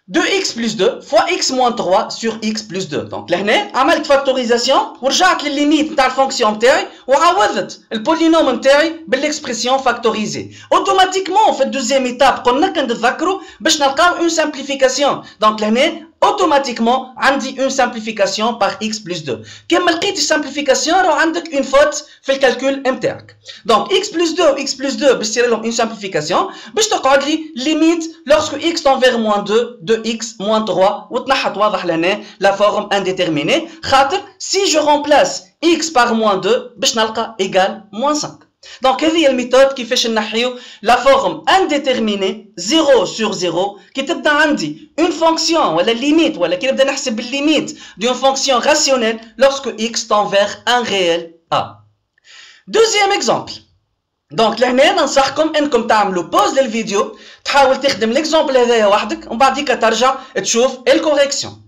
de x plus 2 fois x moins 3 sur x plus 2. donc لهنا عملت فاكتوريزاسيون ورجعت للليميت نتاع الفونكسيون نتاعي وعوضت البولينوم نتاعي بالاكسبرسيون فاكتوريزي. اوتوماتيكمون في الدوزيام ايتاب قلنا كنتذكروا باش نلقاو اون سامبليفيكاسيون. donc لهنا automatiquement عندي une simplification par x plus 2. كما لقيت simplification راه عندك une faute في الكالكول نتاعك. donc x plus 2 x plus 2 باش تصير لهم une simplification باش تقعد لي limite lorsque x tend vers moins 2 de x moins 3 وتنحت واضح لهنا la forme indéterminée خاطر si je remplace x par moins 2 باش نلقى égal moins 5. Donc هذه هي الميثود كيفاش نحيو لا فورم انديتيرميني 0 sur 0 كي تبدا عندي اون فونكسيون ولا ليميت ولا كي نبدا نحسب الليميت دون فونكسيون راسيونيل lorsque x tend vers un réel a. Deuxième exemple. دونك لهنا ننصحكم انكم تعملوا بوز للفيديو تحاول تخدم ليكزامبل هذايا وحدك ومن بعديك ترجع تشوف الكوريكسيون.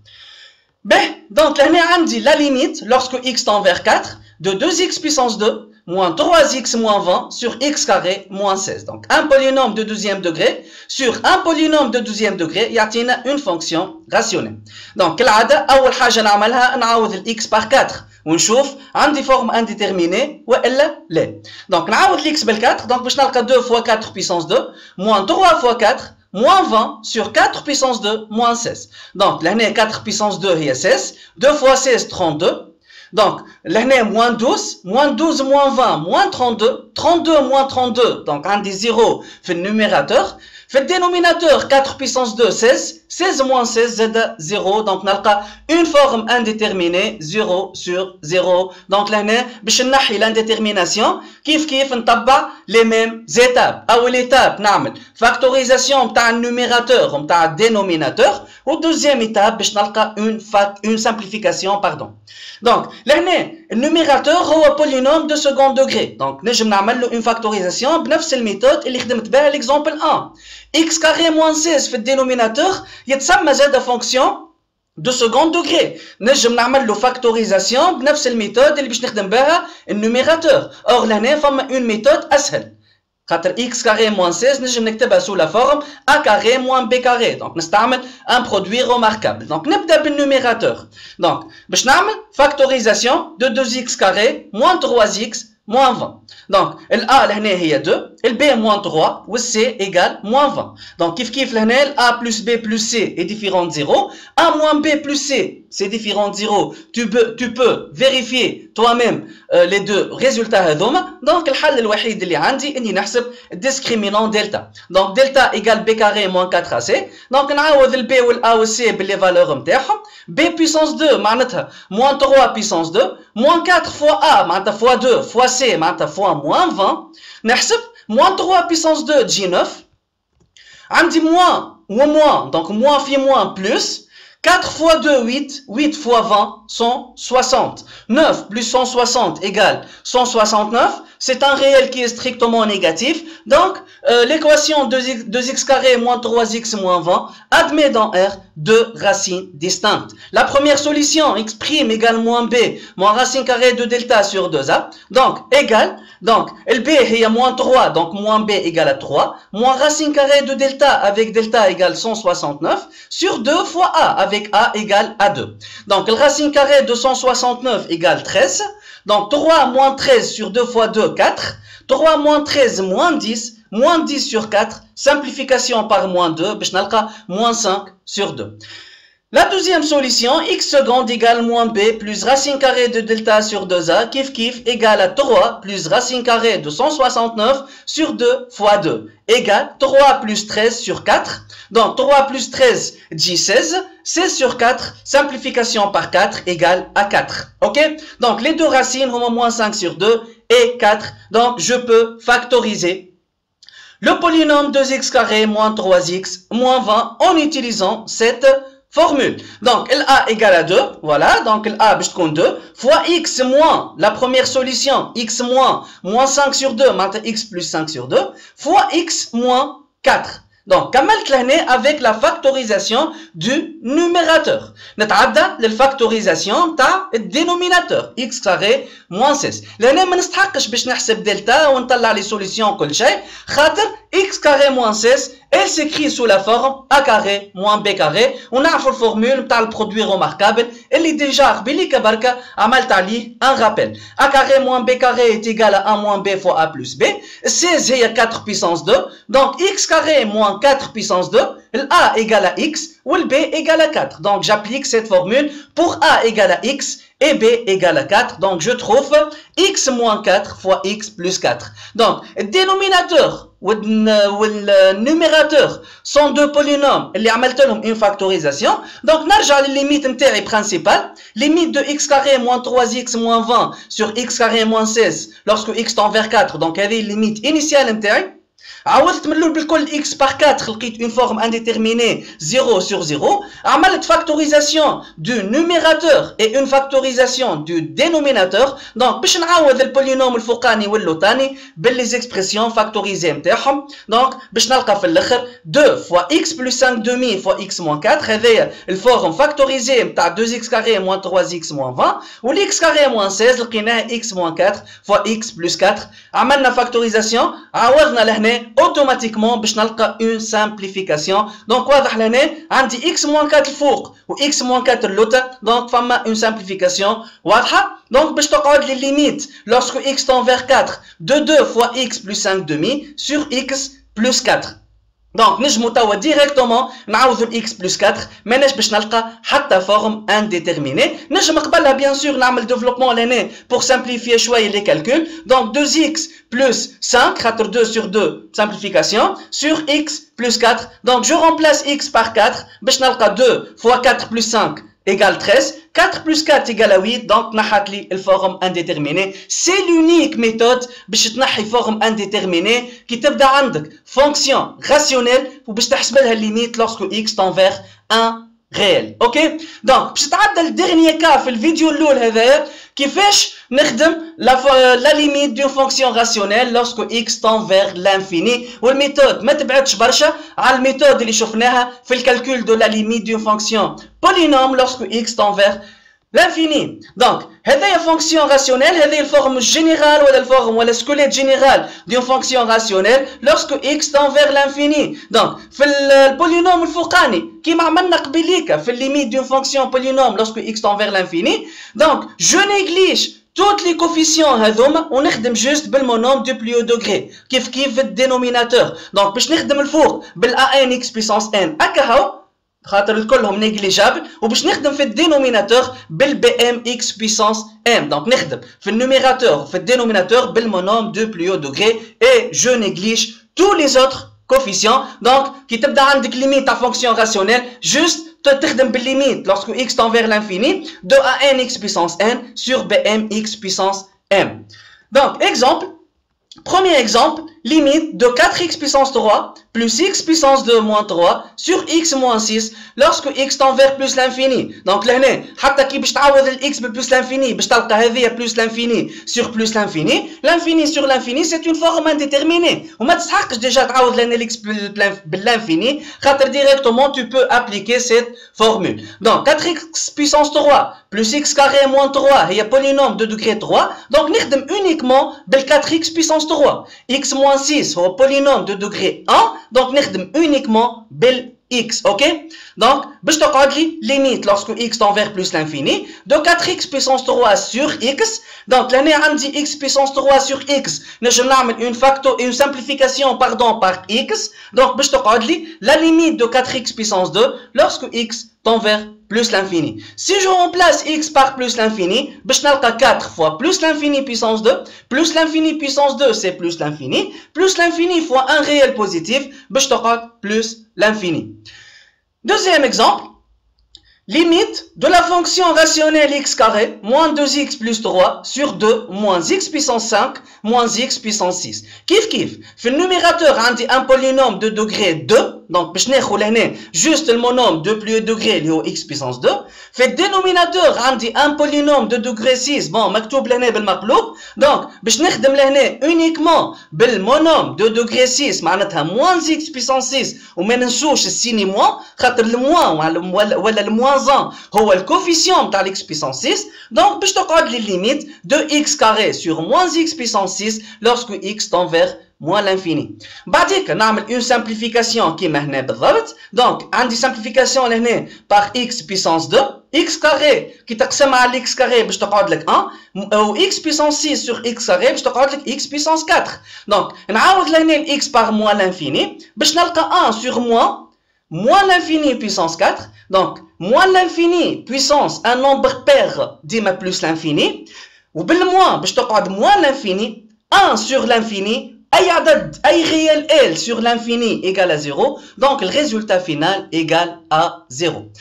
به دونك لهنا عندي لا ليميت lorsque x tend vers 4 de 2x puissance 2 moins 3x moins 20 sur x carré moins 16. Donc un polynôme de deuxième degré sur un polynôme de deuxième degré يعطينا une fonction rationnelle. Donc كالعادة أول حاجة نعملها نعوض ال x par 4 ونشوف عندي forme indéterminée وإلا لا. Donc نعوض ال x بال 4 donc باش نلقى 2 fois 4 puissance 2 moins 3 fois 4 moins 20 sur 4 puissance 2 moins 16. Donc لهنا 4 puissance 2 هي 16 2 fois 16 32. Donc, l'année moins 12 moins 20, moins 32, 32 moins 32, donc un des 0 fait le numérateur. Fait le dénominateur 4 puissance 2, 16, 16 moins 16, z 0, donc on a une forme indéterminée, 0 sur 0. Donc l'année, باش نحي l'indétermination, كيف نطبع les mêmes étapes. أول étape نعمل factorisation بتاع النوميراتور وبتاع الدينوميناتور. و deuxième étape باش نلقى une simplification, pardon. Donc l'année, le numérateur هو polynôme de second degré. Donc نجم نعمل له une factorisation بنفس الميثود اللي خدمت بها l'exemple 1. x carré moins 16 في الدينوميناتور يتسمى زاد fonction de second degré. نجم نعمل له factorisation بنفس الميثود اللي باش نخدم بها النوميراتور. or لهنا فما une méthode اسهل. خاطر x carré moins 16 نجم نكتبها sous la forme a carré moins b carré. donc نستعمل un produit remarquable. donc نبدا بالنوميراتور. donc باش نعمل factorisation de 2x carré moins 3x moins 20. donc ال a لهنا هي 2 ال b moins 3 و c égale moins 20. donc كيف لهنا ال a plus b plus c est différent de 0 a moins b plus c c'est différent de 0. tu peux vérifier toi-même les deux résultats هذوما. donc الحل الوحيد اللي عندي اني نحسب discriminant delta. donc delta égale b carré moins 4ac. donc نعوض ال b وال a وال c باللي فالور نتاعهم. b puissance 2 معناتها moins 3 puissance 2 moins 4 fois a معناتها fois 2 fois c معناتها fois moins 20. نحسب moins 3 puissance 2 تجي 9. عندي moins و moins donc moins في moins plus 4 fois 2, 8. 8 fois 20, 160. 9 plus 160 égale 169. C'est un réel qui est strictement négatif. Donc, l'équation 2x carré moins 3x moins 20 admet dans R deux racines distinctes. La première solution, x' égale moins b, moins racine carrée de delta sur 2a. Donc, égale. Donc, le b est à moins 3, donc moins b égale à 3. Moins racine carrée de delta avec delta égale 169 sur 2 fois a avec a égale à 2. Donc, le racine carrée de 169 égale 13. Donc, 3 moins 13 sur 2 fois 2, 4. 3 moins 13 moins 10. Moins 10 sur 4. Simplification par moins 2. Moins 5 sur 2. La deuxième solution, x seconde égale moins b plus racine carrée de delta sur 2a, kiff égale à 3 plus racine carrée de 169 sur 2 fois 2, égale 3 plus 13 sur 4. Donc 3 plus 13 dit 16, 16 sur 4, simplification par 4 égale à 4. Ok? Donc les deux racines ont moins 5 sur 2 et 4. Donc je peux factoriser le polynôme 2x carré moins 3x moins 20 en utilisant cette formule. Donc, LA égale à 2, voilà, donc LA b'ch'tkoun 2, fois x moins, la première solution, x moins, moins 5 sur 2, maintenant x plus 5 sur 2, fois x moins 4. Donc, كملت لهنا avec la factorisation du numérateur. نتعدى للفactorisation تاع الدينوميناتور x carré moins 16. لهنا ما نستحقش باش نحسب دلتا ونطلع لي سوليسيون كل شيء خاطر x carré moins 16 elle s'écrit sous la forme a carré moins b carré. ونعرفوا الفورمول تاع البرودوي remarquable اللي ديجا قبيليك بركة عملت عليه un rappel. a carré moins b carré est égal à a moins b fois a plus b. 16 هي 4 puissance 2. Donc x carré moins 4 puissance 2, a égale à x ou le b égale à 4. Donc j'applique cette formule pour a égale à x et b égale à 4. Donc je trouve x moins 4 fois x plus 4. Donc le dénominateur ou le numérateur sont deux polynômes اللي عملت لهم une factorisation. Donc نرجع للlimite نتاعي principale, limite de x carré moins 3x moins 20 sur x carré moins 16 lorsque x tend vers 4. Donc هذه limite initiale نتاعي. عوضت من الاول بالكل x par 4 لقيت une forme indéterminée 0 sur 0. عملت factorisation du numérateur et une factorisation du dénominateur. Donc باش نعوض البولينوم الفوقاني واللوطاني باللي expressions factorisées نتاعهم. Donc باش نلقى في الاخر 2 fois x plus 5 demi fois x moins 4. هذايا الفورم factorisée نتاع 2x carré moins 3x moins 20 و x carré moins 16 لقيناها x moins 4 fois x plus 4. عملنا factorisation عوضنا لهنا automatiquement باش نلقى une simplification. Donc واضح لهنا عندي x moins 4 الفوق و x moins 4 اللوطا. Donc فما une simplification واضحة. Donc باش تقعد لي limite lorsque x tend vers 4 de 2 fois x plus 5 demi sur x plus 4. Donc نجمو توا ديريكتومون نعوضو x plus 4 ماناش باش نلقى حتى فورم انديترميني. نجم قبلها بيان سور نعمل ديفلوبمون لهنا pour simplifier شويه لي كالكول. Donc 2x plus 5 خاطر 2 sur 2 simplification sur x plus 4. Donc je remplace x par 4 باش نلقى 2 fois 4 plus 5 égale 13. 4 plus 4 égale à 8. Donc نحت لي الفورم انديترميني. سي لونيك ميثود باش تنحي فورم انديترميني كي تبدا عندك فونكسيون راسيونيل وباش تحسب لها الليميت لوrsque x tend vers 1 réel. اوكي دونك باش تعدى الديرنيي كا في الفيديو الاول هذايا كيفاش نخدم لا ليميت دون فونكسيون راسيونيل lorsque x tend vers l'infini. والميثود ما تبعدش برشا على الميثود اللي شفناها في الكالكول دو لا ليميت دون فونكسيون polynôme lorsque x tend vers l'infini. Donc هذه فونكسيون راسيونيل هذه الفورم جينيرال ولا الفورم ولا سكوليت جينيرال دون فونكسيون راسيونيل lorsque x tend vers l'infini. Donc في البولينوم الفوقاني كيما عملنا قبيليكا في الليميت دون فونكسيون polynôme lorsque x tend vers l'infini. Donc je néglige toutes les coefficients هذوما ونخدم جوست بالمونوم دو بلو دوغري كيف في الدينوميناتور. دونك باش نخدم الفوق بالا ان اكس بيسونس ان هكا هاو خاطر الكلهم نيجليجابل وباش نخدم في الدينوميناتور بالبي ام اكس بيسونس ام. دونك نخدم في النوميراتور في الدينوميناتور بالمونوم دو بلو دوغري اي جو نيجليج tous les autres coefficients. Donc كي تبدا عندك ليميت تاع فونكسيون راسيونيل جوست تخدم بالليميت lorsque x tend vers l'infini de a n x puissance n sur bm x puissance m. Donc exemple, premier exemple, limite de 4x puissance 3 plus x puissance 2 moins 3 sur x moins 6 lorsque x tend vers plus l'infini. Donc لهنا حتى كي باش تعوض x بلس l'infini باش تلقى هذه plus l'infini sur plus l'infini. L'infini sur l'infini c'est une forme indéterminée وما تستحقش déjà تعوض لنا x بالinfini خاطر directement tu peux appliquer cette formule. Donc 4x puissance 3 plus x carré moins 3 هي polynôme de degré 3. Donc نخدم uniquement bel 4x puissance 3. x moins 6 هو polynôme de degré 1. Donc نخدم uniquement bel x. Ok. Donc باش تقعد لي limite lorsque x tend vers plus l'infini de 4x puissance 3 sur x. Donc لهنا عندي x puissance 3 sur x نجم نعمل une simplification pardon par x. Donc باش تقعد لي la limite de 4x puissance 2 lorsque x tend vers plus l'infini. Si je remplace x par plus l'infini, باش نلقى 4 fois plus l'infini puissance 2, plus l'infini puissance 2 c'est plus l'infini fois un réel positif, باش تقعد plus l'infini. Deuxième exemple, limite de la fonction rationnelle x carré moins 2x plus 3 sur 2 moins x puissance 5 moins x puissance 6. Kif kif, في النوميراتور عندي un polynôme de degré 2. Donc باش ناخذ لهنا juste المونوم de plus degré اللي هو x puissance 2. في الدينوميناتور عندي un polynôme de degré 6 bon مكتوب لهنا بالمقلوب. Donc باش نخدم لهنا uniquement بالمونوم de degré 6 معناتها moins x puissance 6 وما ننسوش السيني موان خاطر الموان ولا الموان 1 هو الكوفيسيون تاع x puissance 6. Donc باش تقعد لي ليميت de x carré sur moins x puissance 6 lorsque x tend vers moins l'infini. بعديك نعمل une simplification كيما هنا بالضبط. Donc عندي simplification لهنا par x puissance 2 x carré كي تقسم على x carré باش تقعد لك 1 و x puissance 6 sur x carré باش تقعد لك x puissance 4. Donc نعوض لهنا x par moins l'infini باش نلقى 1 sur moins moins l'infini puissance 4. Donc, moins l'infini puissance un nombre pair ديما plus l'infini. وبالموان باش تقعد moins l'infini 1 sur l'infini. أي عدد أي réel L sur l'infini égale à 0. Donc, le résultat final égale à 0.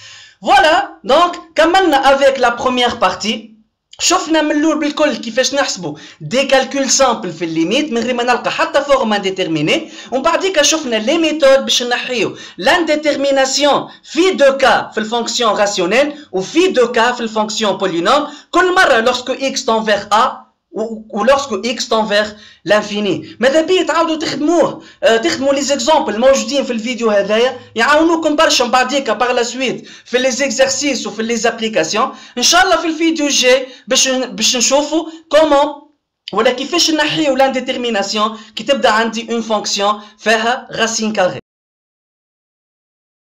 Voilà. Donc, كملنا avec la première partie. شفنا من الاول بالكل كيفاش نحسبوا دي كالكول سامبل في الليميت من غير ما نلقى حتى فورم انديتيرميني، ومن بعديك شفنا لي ميثود باش نحيو لانديتيرميناسيون في دو كا في الفونكسيون راسيونيل وفي دو كا في الفونكسيون بولينوم، كل مره لورسكو اكس تنفيغ ا ou lorsque x tend vers l'infini. ماذا بيا تعاودوا تخدموه، تخدموا لي زيكزامبل الموجودين في الفيديو هذايا يعاونوكم برشا من بعديك بار لا سويت في لي زيكزارسيس وفي لي زابليكاسيون. ان شاء الله في الفيديو الجاي باش نشوفوا كومون ولا كيفاش نحيو لانديتيرميناسيون كي تبدا عندي اون فونكسيون فيها راسين كاري.